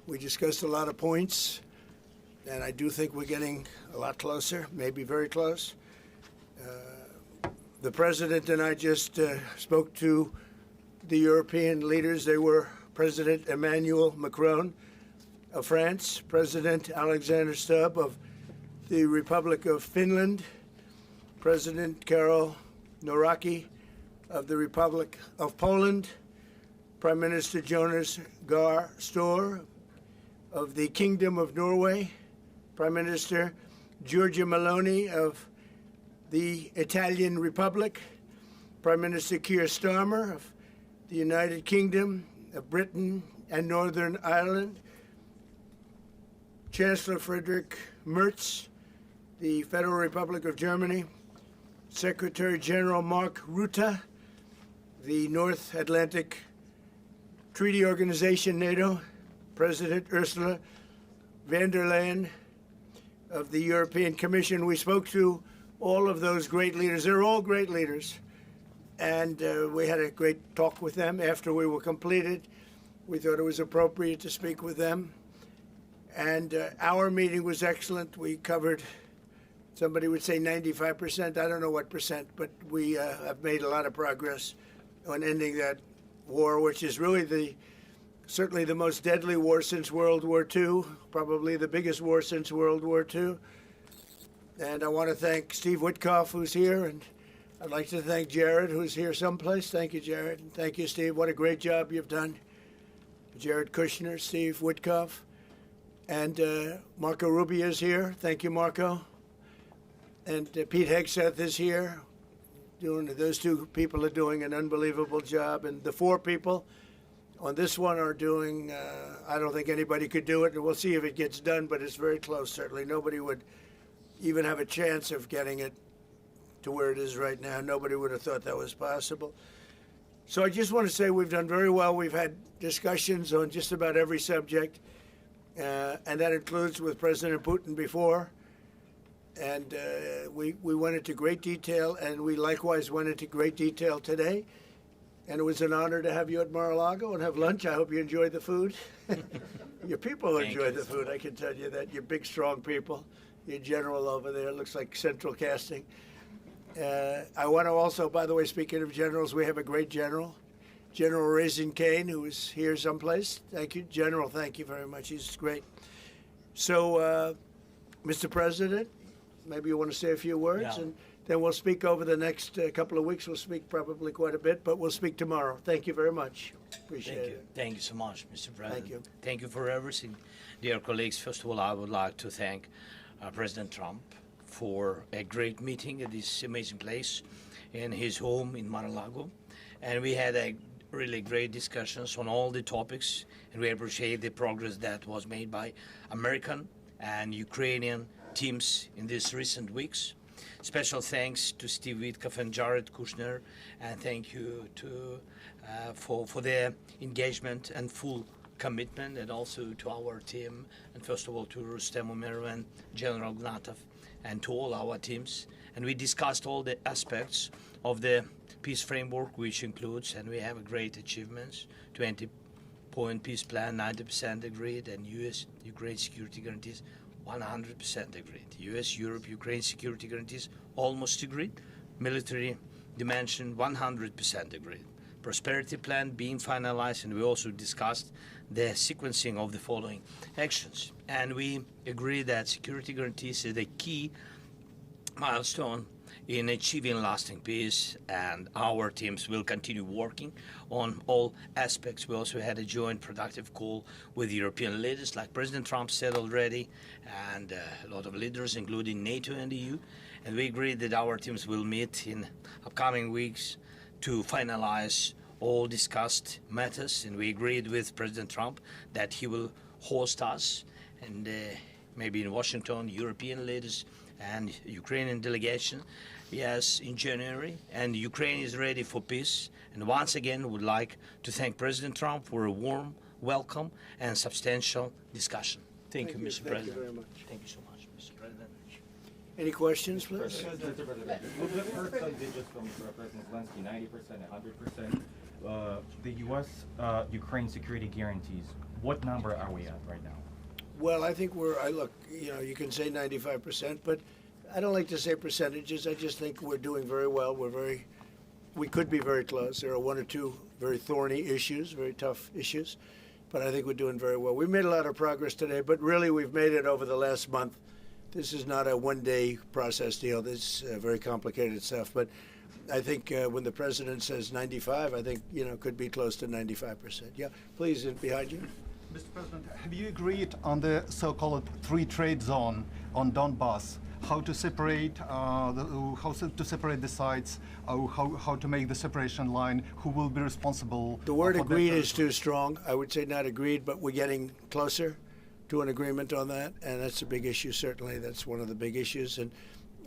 We discussed a lot of points, and I do think we're getting a lot closer, maybe very close. The President and I just spoke to the European leaders. They were President Emmanuel Macron of France, President Alexander Stubb of the Republic of Finland, President Karol Nawrocki of the Republic of Poland, Prime Minister Jonas Gahr Store of the Kingdom of Norway, Prime Minister Giorgia Meloni of the Italian Republic, Prime Minister Keir Starmer of the United Kingdom of Britain and Northern Ireland, Chancellor Friedrich Merz, the Federal Republic of Germany, Secretary General Mark Rutte, the North Atlantic Treaty Organization, NATO, President Ursula von der Leyen of the European Commission. We spoke to all of those great leaders. They're all great leaders. And we had a great talk with them after we were completed. We thought it was appropriate to speak with them. And our meeting was excellent. We covered, somebody would say 95%. I don't know what percent, but we have made a lot of progress on ending that war, which is really certainly the most deadly war since World War II, probably the biggest war since World War II. And I want to thank Steve Witkoff, who's here, and I'd like to thank Jared, who's here someplace. Thank you, Jared. And thank you, Steve. What a great job you've done. Jared Kushner, Steve Witkoff, and Marco Rubio is here. Thank you, Marco. And Pete Hegseth is here. Those two people are doing an unbelievable job. And the four people on this one are doing, I don't think anybody could do it. And we'll see if it gets done, but it's very close, certainly. Nobody would even have a chance of getting it to where it is right now. Nobody would have thought that was possible. So I just want to say we've done very well. We've had discussions on just about every subject, and that includes with President Putin before. And we went into great detail, and we likewise went into great detail today. And it was an honor to have you at Mar-a-Lago and have lunch. I hope you enjoyed the food. Your people enjoyed the food, I can tell you that. You're big, strong people. Your general over there looks like central casting. I want to also, by the way, speaking of generals, we have a great general, General Raisin Kane, who is here someplace. Thank you, General. Thank you very much. He's great. So, Mr. President, maybe you want to say a few words, and then we'll speak over the next couple of weeks. We'll speak probably quite a bit, but we'll speak tomorrow. Thank you very much. Appreciate it. Thank you so much, Mr. President. Thank you. Thank you for everything. Dear colleagues, first of all, I would like to thank President Trump for a great meeting at this amazing place in his home in Mar-a-Lago. And we had a really great discussions on all the topics, and we appreciate the progress that was made by American and Ukrainian teams in these recent weeks. Special thanks to Steve Witkoff and Jared Kushner, and thank you to for their engagement and full commitment, and also to our team, and first of all to Rustem Umerov and General Gnatov, and to all our teams. And we discussed all the aspects of the peace framework, which includes, and we have a great achievements, 20-point peace plan, 90% agreed, and U.S.-Ukraine security guarantees, 100% agreed. U.S.-Europe-Ukraine security guarantees, almost agreed. Military dimension, 100% agreed. Prosperity plan being finalized, and we also discussed the sequencing of the following actions. And we agree that security guarantees is a key milestone in achieving lasting peace, and our teams will continue working on all aspects. We also had a joint productive call with European leaders, like President Trump said already, and a lot of leaders, including NATO and EU. And we agreed that our teams will meet in upcoming weeks to finalize all discussed matters, and we agreed with President Trump that he will host us, and maybe in Washington, European leaders and Ukrainian delegation, yes, in January. And Ukraine is ready for peace. And once again, would like to thank President Trump for a warm welcome and substantial discussion. Thank you, Mr. President. Thank you very much. Thank you so much, Mr. President. Any questions, please? We've heard some digits from President Zelenskyy, 90%, 100%. The U.S. Ukraine security guarantees, What number are we at right now? Well, I think look, you can say 95%, but I don't like to say percentages. I just think we're doing very well. We could be very close. There are one or two very thorny issues, very tough issues, but I think we're doing very well. We've made a lot of progress today, but really we've made it over the last month. This is not a one-day process deal. This is very complicated stuff, but I think when the president says 95, I think, could be close to 95%. Yeah, please, behind you. Mr. President, have you agreed on the so-called free trade zone on Donbass? How to separate the sites? How to make the separation line? Who will be responsible? The word for that agreed is territory? too strong. I would say not agreed, but we're getting closer to an agreement on that, and that's a big issue. Certainly, that's one of the big issues, and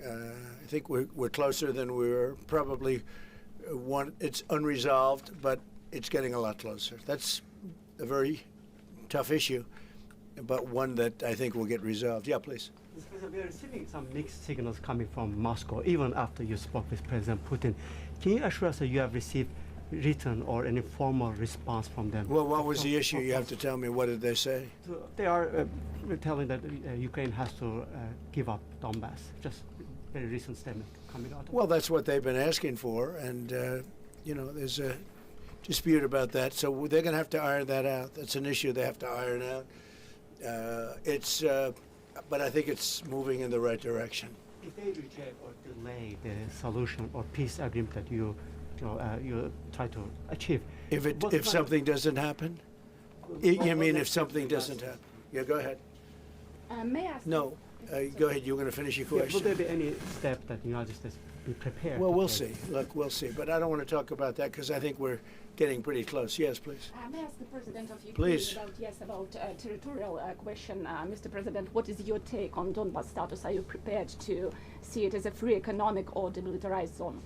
I think we're closer than we were. Probably it's unresolved, but it's getting a lot closer. That's a very tough issue, but one that I think will get resolved. Yeah, please. Mr. President, we are receiving some mixed signals coming from Moscow, even after you spoke with President Putin. Can you assure us that you have received written or any formal response from them? Well, what was the issue? You have to tell me. What did they say? So they are telling that Ukraine has to give up Donbass. Just very recent statement coming out. Well, that's what they've been asking for, and there's a dispute about that. So they're going to have to iron that out. That's an issue they have to iron out. But I think it's moving in the right direction. If they reject or delay the solution or peace agreement that you try to achieve, If something doesn't happen, you mean if something doesn't happen? Yeah, go ahead. May I ask? No, go ahead. You were going to finish your will question. there be any step that the United States be prepared? Well, to we'll take? see. Look, we'll see. But I don't want to talk about that because I think we're getting pretty close. Yes, please. May I ask the President of Ukraine Please. about territorial question? Mr. President, what is your take on Donbas status? Are you prepared to see it as a free economic or demilitarized zone?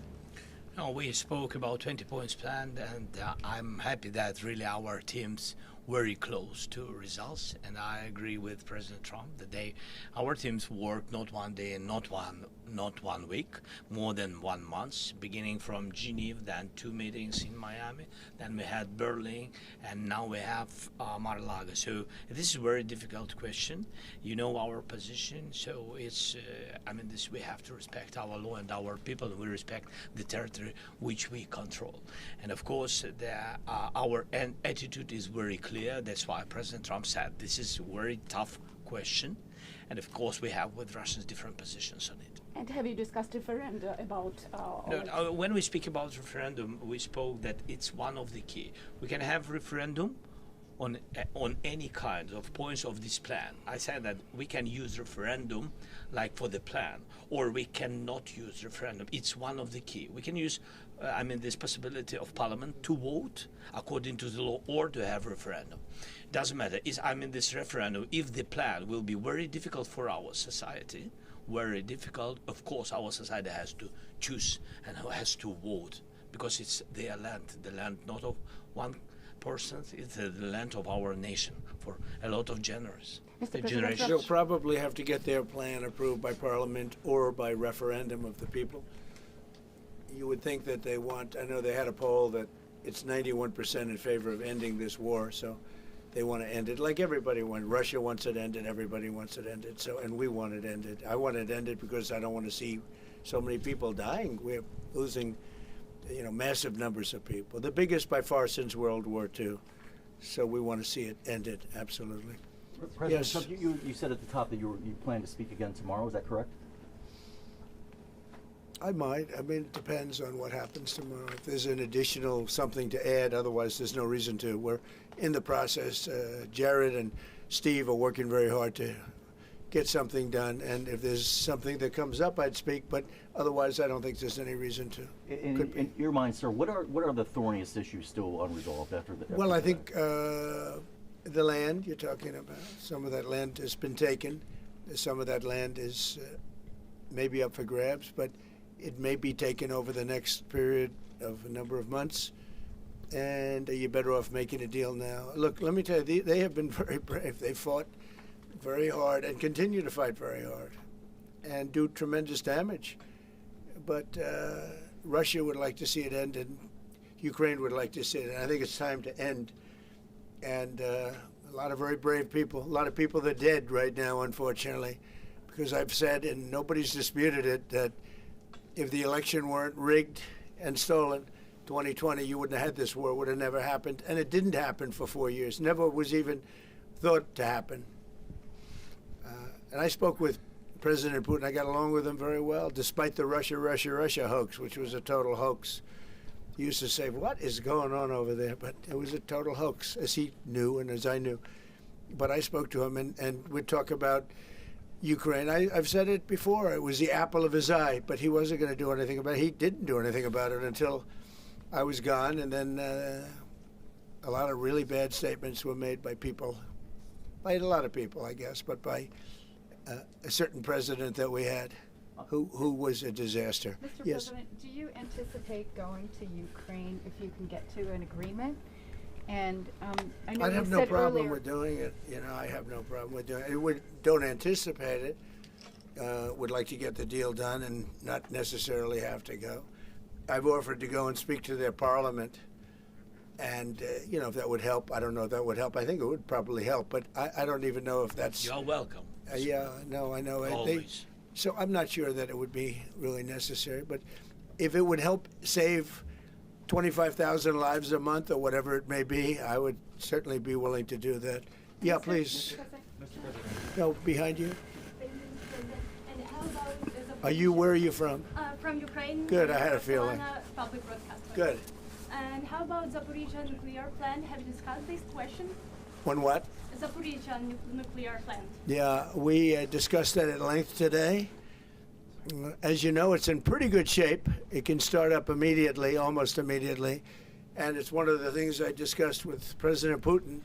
No, we spoke about 20 points plan, and I'm happy that really our teams very close to results, and I agree with President Trump that our teams worked not one day and not one week, more than 1 month, beginning from Geneva, then 2 meetings in Miami, then we had Berlin, and now we have Mar-a-Lago. So this is a very difficult question. You know our position, so it's we have to respect our law and our people, and we respect the territory which we control. And of course, our attitude is very clear. That's why President Trump said this is a very tough question, and of course we have with Russians different positions on it. And have you discussed referenda about? No, when we speak about referendum, we spoke that it's one of the key. We can have referendum on any kind of points of this plan. I said that we can use referendum like for the plan, or we cannot use referendum. It's one of the key. We can use this possibility of parliament to vote according to the law or to have referendum. Doesn't matter. This referendum, if the plan will be very difficult for our society, very difficult, of course our society has to choose and has to vote, because it's their land, the land not of one person, it's the land of our nation for a lot of generations. They'll probably have to get their plan approved by parliament or by referendum of the people. You would think that they want, I know they had a poll that it's 91% in favor of ending this war, so they want to end it like everybody wants. Russia wants it ended, everybody wants it ended, and we want it ended. I want it ended because I don't want to see so many people dying. We're losing massive numbers of people, the biggest by far since World War II. So we want to see it ended, absolutely. President Yes. Trump, you said at the top that you plan to speak again tomorrow. Is that correct? I might. It depends on what happens tomorrow. If there's an additional something to add, otherwise there's no reason to. We're in the process. Jared and Steve are working very hard to get something done, and if there's something that comes up, I'd speak, but otherwise I don't think there's any reason to. In your mind, sir, what are the thorniest issues still unresolved after the? Well, I think the land you're talking about, some of that land has been taken. Some of that land is maybe up for grabs, but it may be taken over the next period of a number of months, and you're better off making a deal now. Look, let me tell you, they have been very brave. They fought very hard and continue to fight very hard and do tremendous damage. But Russia would like to see it end, and Ukraine would like to see it. And I think it's time to end. And A lot of very brave people. A lot of people that are dead right now, unfortunately, because I've said, and nobody's disputed it, that if the election weren't rigged and stolen, 2020, you wouldn't have had this war. It would have never happened, and it didn't happen for 4 years. Never was even thought to happen. And I spoke with President Putin. I got along with him very well, despite the Russia hoax, which was a total hoax. He used to say, "What is going on over there?" But it was a total hoax, as he knew and as I knew. But I spoke to him, and we'd talk about Ukraine. I've said it before. It was the apple of his eye, but he wasn't going to do anything about it. He didn't do anything about it until I was gone, and then a lot of really bad statements were made by people, by a lot of people, I guess, but by a certain president that we had, who was a disaster. Mr. Yes. President, do you anticipate going to Ukraine if you can get to an agreement? And I know I you have no said problem earlier, with doing it. You know, I have no problem with doing it. Don't anticipate it. Would like to get the deal done and not necessarily have to go. I've offered to go and speak to their parliament, and you know, if that would help. I don't know if that would help. I think it would probably help, but I don't even know if that's. You're welcome. Yeah, no, I know. Always. So I'm not sure that it would be really necessary, but if it would help save 25,000 lives a month or whatever it may be, I would certainly be willing to do that. Yeah, please. No, behind you. And how about the Are you? Where are you from? from Ukraine? Good, I had a feeling. Public broadcaster. Good. And how about Zaporizhzhia nuclear plant? Have you discussed this question? One what? Zaporizhzhia nuclear plant. Yeah, we discussed that at length today. As you know, it's in pretty good shape. It can start up immediately, almost immediately. And it's one of the things I discussed with President Putin.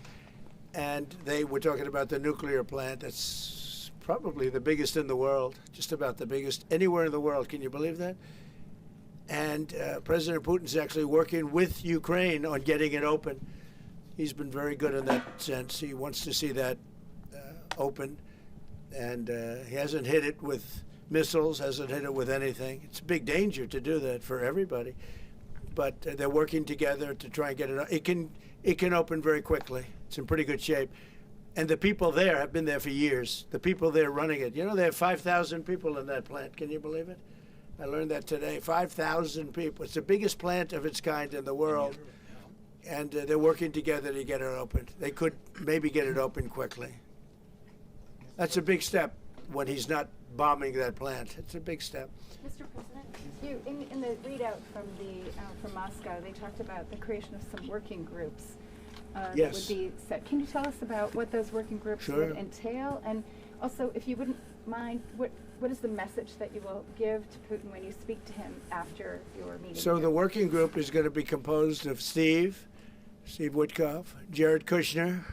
And they were talking about the nuclear plant. It's probably the biggest in the world, just about the biggest anywhere in the world. Can you believe that? And President Putin's actually working with Ukraine on getting it open. He's been very good in that sense. He wants to see that open. And he hasn't hit it with missiles, hasn't hit it with anything. It's a big danger to do that for everybody. But they're working together to try and get it. It can open very quickly. It's in pretty good shape. And the people there have been there for years. The people there running it. You know, they have 5,000 people in that plant. Can you believe it? I learned that today. 5,000 people. It's the biggest plant of its kind in the world. And they're working together to get it open. They could maybe get it open quickly. That's a big step when he's not bombing that plant. It's a big step. Mr. President, you in the readout from Moscow, they talked about the creation of some working groups that Yes. would be set. Can you tell us about what those working groups Sure. would entail? And also, if you wouldn't mind, what is the message that you will give to Putin when you speak to him after your meeting? So here? the working group is going to be composed of Steve Witkoff, Jared Kushner,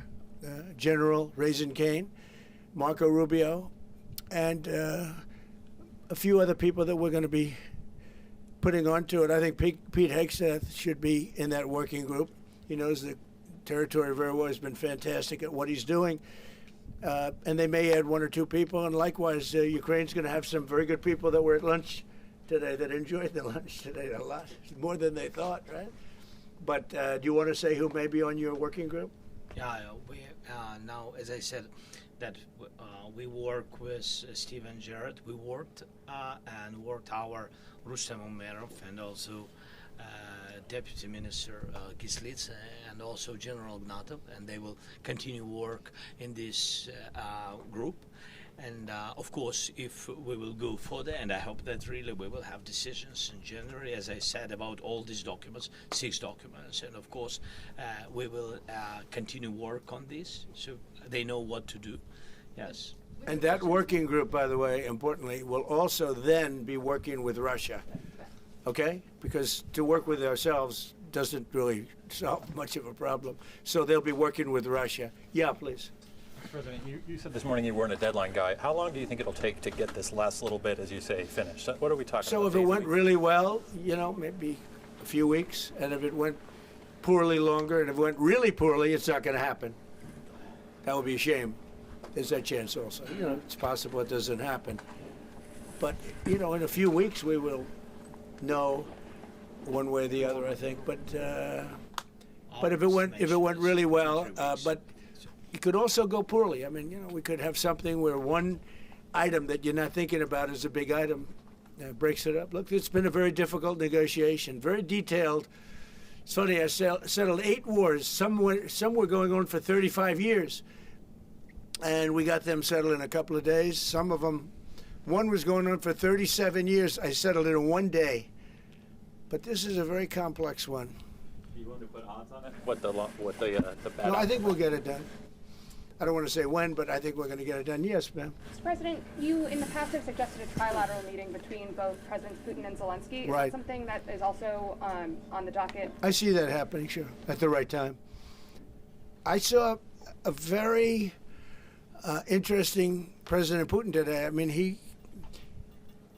General Raisin Kane, Marco Rubio, and a few other people that we're going to be putting onto it. I think Pete Hegseth should be in that working group. He knows the territory very well. He's been fantastic at what he's doing. And they may add one or two people. And likewise, Ukraine's going to have some very good people that were at lunch today that enjoyed the lunch today a lot, more than they thought, right? But do you want to say who may be on your working group? Yeah, we now, as I said, that we work with Steve and Jared. We worked our Rustem Umerov and also Deputy Minister Kislitsa and also General Ignatov, and they will continue work in this group. And of course, if we will go further, and I hope that really we will have decisions in January, as I said, about all these documents, 6 documents, and of course, we will continue work on this, so they know what to do. Yes. And that working group, by the way, importantly, will also then be working with Russia. Okay? Because to work with ourselves doesn't really solve much of a problem. So they'll be working with Russia. Yeah, please. President, you said this morning you weren't a deadline guy. How long do you think it'll take to get this last little bit, as you say, finished? What are we talking So about? if it days, went weeks? really well, you know, maybe a few weeks. And if it went poorly longer, and if it went really poorly, it's not going to happen. That would be a shame. There's that chance also. You know, it's possible it doesn't happen. But, you know, in a few weeks we will know one way or the other, I think. But if it went really well, but it could also go poorly. I mean, we could have something where one item that you're not thinking about is a big item breaks it up. Look, it's been a very difficult negotiation, very detailed. It's funny, I settled 8 wars. Some were going on for 35 years, and we got them settled in a couple of days. Some of them, one was going on for 37 years. I settled it in 1 day. But this is a very complex one. Do you want to put odds on it? What the bad? No, I think we'll get it done. I don't want to say when, but I think we're going to get it done. Yes, ma'am. Mr. President, you in the past have suggested a trilateral meeting between both Presidents Putin and Zelenskyy. Is Right. that something that is also on the docket? I see that happening, sure, at the right time. I saw a very interesting President Putin today. I mean, he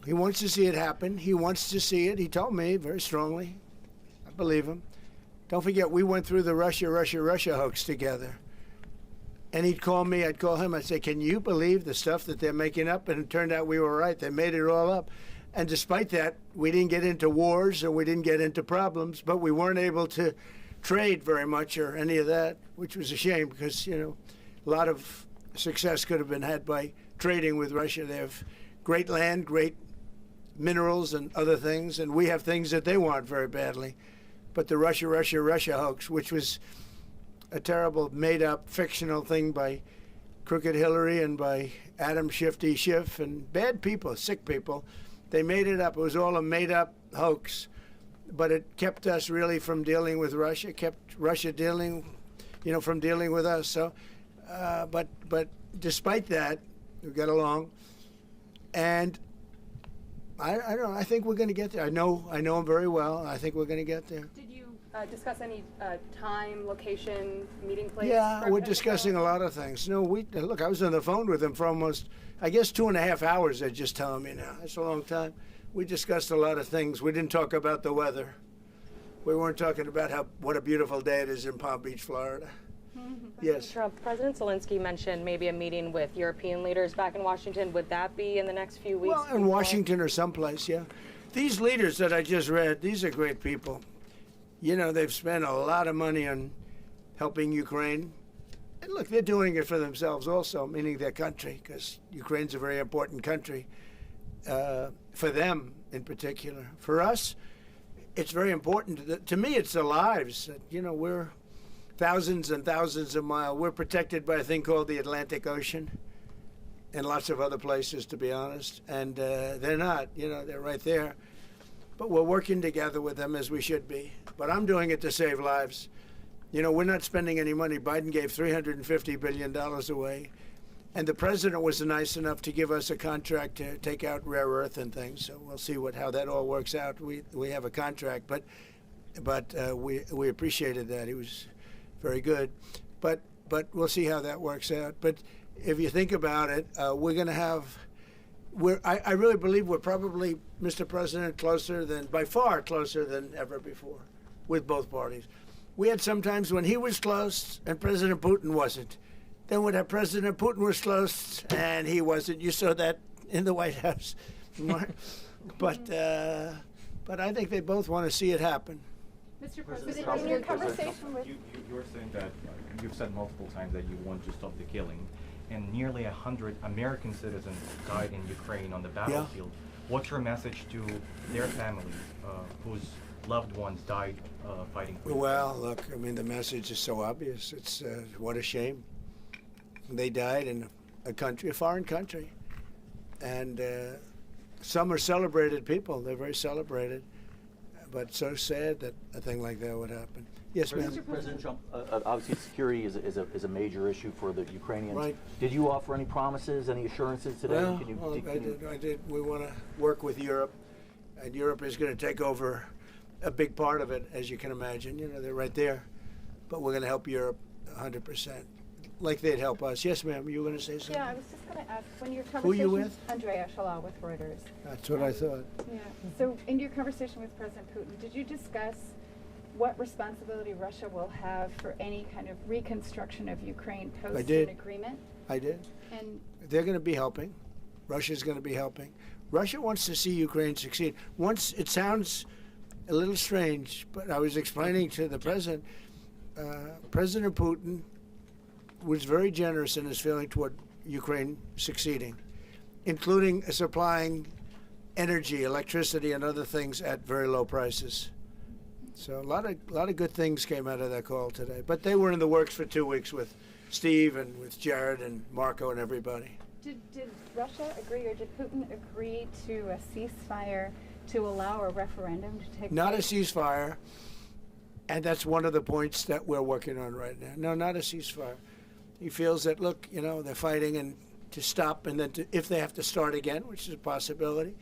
wants to see it happen. He wants to see it. He told me very strongly. I believe him. Don't forget, we went through the Russia hoax together. And he'd call me, I'd call him, I'd say, can you believe the stuff that they're making up? And it turned out we were right. They made it all up. And despite that, we didn't get into wars and we didn't get into problems, but we weren't able to trade very much or any of that, which was a shame because, a lot of success could have been had by trading with Russia. They have great land, great minerals and other things, and we have things that they want very badly. But the Russia hoax, which was a terrible, made-up, fictional thing by Crooked Hillary and by Adam Shifty Schiff and bad people, sick people. They made it up. It was all a made-up hoax. But it kept us really from dealing with Russia, kept Russia dealing, from dealing with us. So, but despite that, we got along. And I don't know, I think we're going to get there. I know him very well. I think we're going to get there. Did you discuss any time, location, meeting place? Yeah, we're discussing a lot of things. Look, I was on the phone with him for almost, 2.5 hours, they're just telling me now. That's a long time. We discussed a lot of things. We didn't talk about the weather. We weren't talking about what a beautiful day it is in Palm Beach, Florida. Yes. Trump, President Zelenskyy mentioned maybe a meeting with European leaders back in Washington. Would that be in the next few weeks? Well, in Washington or someplace, yeah. These leaders that I just read, these are great people. They've spent a lot of money on helping Ukraine. And look, they're doing it for themselves also, meaning their country, because Ukraine's a very important country for them in particular. For us, it's very important. To me, it's the lives. We're thousands and thousands of miles. We're protected by a thing called the Atlantic Ocean and lots of other places, to be honest. And they're not, they're right there. But we're working together with them as we should be. But I'm doing it to save lives. We're not spending any money. Biden gave $350 billion away. And the president was nice enough to give us a contract to take out rare earth and things. So we'll see how that all works out. We have a contract, but we appreciated that. He was very good. But we'll see how that works out. But if you think about it, we're going to have. I really believe we're probably, Mr. President, by far closer than ever before with both parties. We had some times when he was close and President Putin wasn't. Then when President Putin was close and he wasn't. You saw that in the White House. But I think they both want to see it happen. Mr. President, In your conversation with... You're saying that you've said multiple times that you want to stop the killing. And nearly 100 American citizens died in Ukraine on the battlefield. What's your message to their families whose loved ones died fighting for Ukraine? Well, look, the message is so obvious. It's what a shame. They died in a foreign country. And some are celebrated people. They're very celebrated. But so sad that a thing like that would happen. Yes, ma'am. President Trump, obviously security is a major issue for the Ukrainians. Right. Did you offer any promises, any assurances today? Well, I did. We want to work with Europe, and Europe is going to take over a big part of it, as you can imagine. They're right there. But we're going to help Europe 100%, like they'd help us. Yes, ma'am, you were going to say something? Yeah, I was just going to ask, when your conversation... Who are you with? Andrea Shalal with Reuters. That's what I thought. Yeah. So in your conversation with President Putin, did you discuss what responsibility Russia will have for any kind of reconstruction of Ukraine post an agreement? I did. And they're going to be helping. Russia's going to be helping. Russia wants to see Ukraine succeed. It sounds a little strange, but I was explaining to the president, President Putin was very generous in his feeling toward Ukraine succeeding, including supplying energy, electricity, and other things at very low prices. So a lot of good things came out of that call today. But they were in the works for 2 weeks with Steve and with Jared and Marco and everybody. Did Russia agree, or did Putin agree to a ceasefire to allow a referendum to take place? Not a ceasefire, and that's one of the points that we're working on right now. No, not a ceasefire. He feels that, look, you know, they're fighting and to stop, and then if they have to start again, which is a possibility,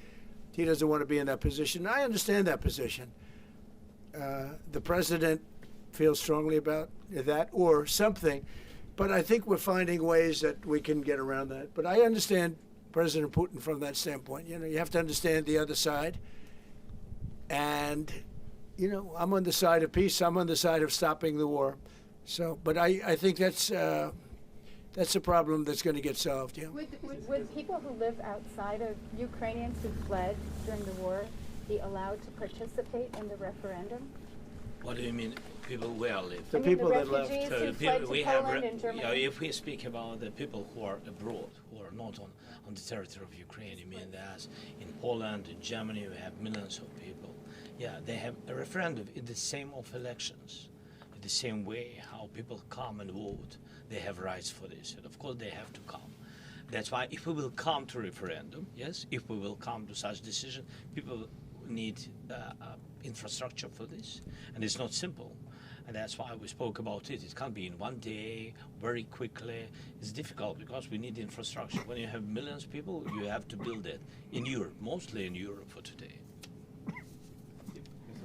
he doesn't want to be in that position. I understand that position. The president feels strongly about that or something, but I think we're finding ways that we can get around that. But I understand President Putin from that standpoint. You know, you have to understand the other side. And, you know, I'm on the side of peace. I'm on the side of stopping the war. So, but I think that's a problem that's going to get solved, yeah. Would people who live outside of Ukrainians who fled during the war be allowed to participate in the referendum? What do you mean, people where live? The people that left. refugees So who the fled people to we have, Poland and Germany. if we speak about the people who are abroad, who are not on the territory of Ukraine, you mean that in Poland, in Germany, we have millions of people. Yeah, they have a referendum in the same of elections, in the same way how people come and vote. They have rights for this, and of course they have to come. That's why if we will come to referendum, yes, if we will come to such decision, people need infrastructure for this, and it's not simple. And that's why we spoke about it. It can't be in one day, very quickly. It's difficult because we need infrastructure. When you have millions of people, you have to build it in Europe, mostly in Europe for today.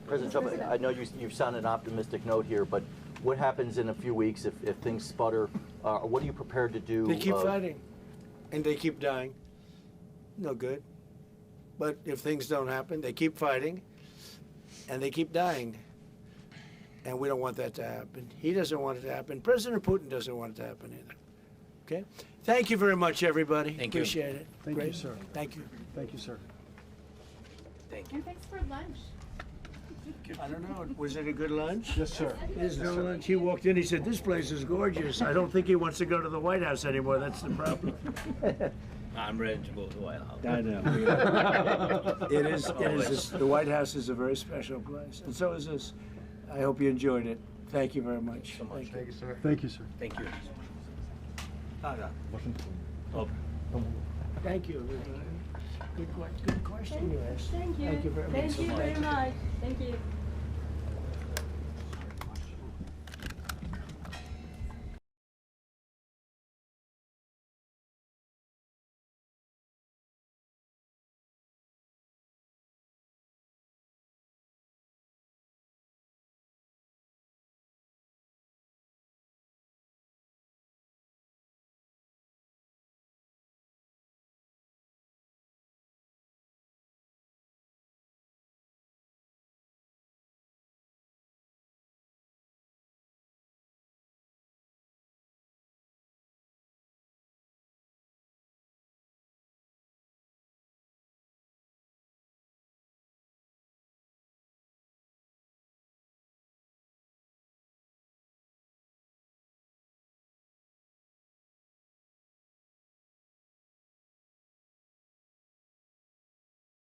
President Trump, I know you've sounded an optimistic note here, but what happens in a few weeks if things sputter? What are you prepared to do? They keep fighting, and they keep dying. No good. But if things don't happen, they keep fighting, and they keep dying. And we don't want that to happen. He doesn't want it to happen. President Putin doesn't want it to happen either. Okay? Thank you very much, everybody. Thank you. Appreciate it. Thank Great. you, sir. Thank you. Thank you, sir. Thank you. And thanks for lunch. I don't know. Was it a good lunch? Yes, sir. There's no lunch. He walked in. He said, "This place is gorgeous." I don't think he wants to go to the White House anymore. That's the problem. I'm ready to go to the White House. I know. It is. The White House is a very special place, and so is this. I hope you enjoyed it. Thank you very much. So much. Thank you, sir. Thank you, sir. Thank you. Oh. Thank you. Good question you asked. Thank you. Thank you very much. Thank you very much. Thank you.